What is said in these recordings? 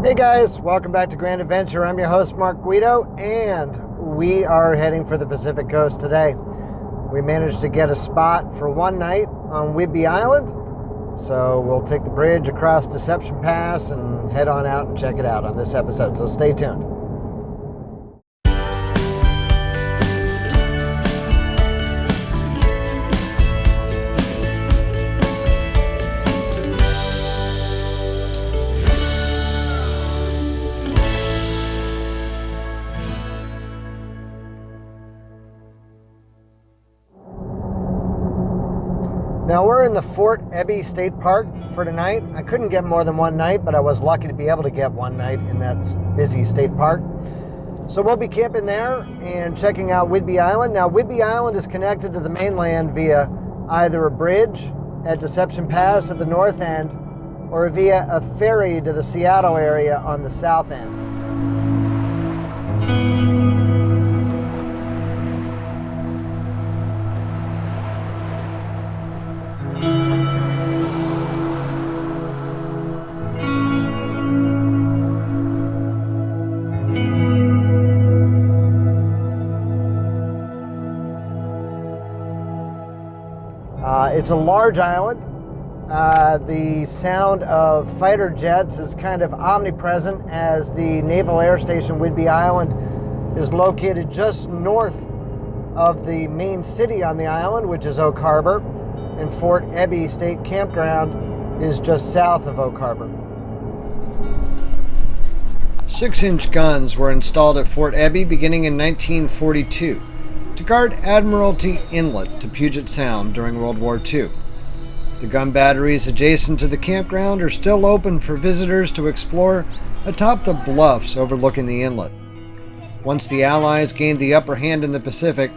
Hey guys, welcome back to Grand Adventure. I'm your host Mark Guido, and we are heading for the Pacific Coast today. We managed to get a spot for one night on Whidbey Island, so we'll take the bridge across Deception Pass and head on out and check it out on this episode, so stay tuned. Now we're in the Fort Ebey State Park for tonight. I couldn't get more than one night, but I was lucky to be able to get one night in that busy state park. So we'll be camping there and checking out Whidbey Island. Now Whidbey Island is connected to the mainland via either a bridge at Deception Pass at the north end or via a ferry to the Seattle area on the south end. It's a large island. The sound of fighter jets is kind of omnipresent as the Naval Air Station Whidbey Island is located just north of the main city on the island, which is Oak Harbor, and Fort Ebey State Campground is just south of Oak Harbor. 6-inch guns were installed at Fort Ebey beginning in 1942. to guard Admiralty Inlet to Puget Sound during World War II. The gun batteries adjacent to the campground are still open for visitors to explore atop the bluffs overlooking the inlet. Once the Allies gained the upper hand in the Pacific,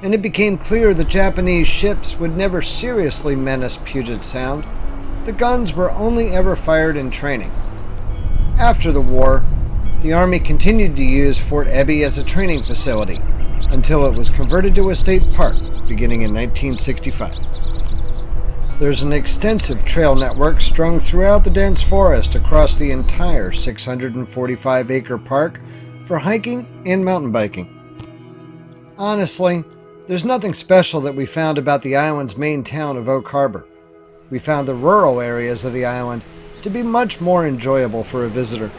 and it became clear the Japanese ships would never seriously menace Puget Sound, the guns were only ever fired in training. After the war, the Army continued to use Fort Ebey as a training facility until it was converted to a state park beginning in 1965. There's an extensive trail network strung throughout the dense forest across the entire 645-acre park for hiking and mountain biking. Honestly, there's nothing special that we found about the island's main town of Oak Harbor. We found the rural areas of the island to be much more enjoyable for a visitor.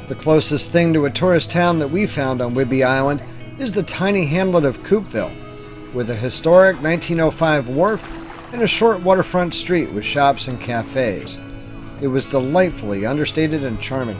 The closest thing to a tourist town that we found on Whidbey Island is the tiny hamlet of Coupeville, with a historic 1905 wharf and a short waterfront street with shops and cafes. It was delightfully understated and charming.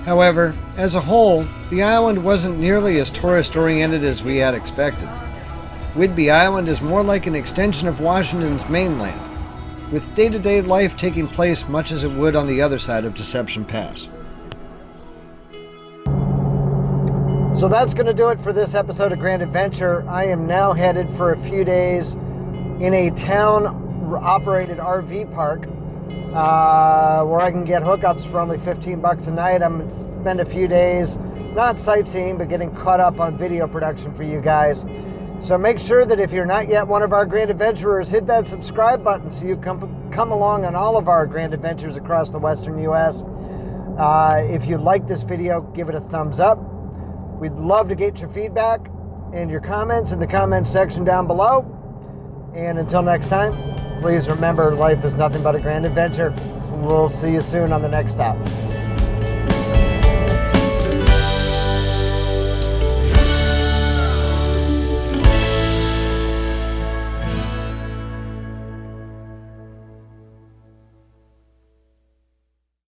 However, as a whole, the island wasn't nearly as tourist-oriented as we had expected. Whidbey Island is more like an extension of Washington's mainland, with day-to-day life taking place much as it would on the other side of Deception Pass. So that's going to do it for this episode of Grand Adventure. I am now headed for a few days in a town-operated RV park where I can get hookups for only $15 a night. I'm going to spend a few days not sightseeing, but getting caught up on video production for you guys. So make sure that if you're not yet one of our Grand Adventurers, hit that subscribe button so you come along on all of our Grand Adventures across the Western U.S. If you like this video, give it a thumbs up. We'd love to get your feedback and your comments in the comments section down below. And until next time, please remember, life is nothing but a grand adventure. We'll see you soon on the next stop.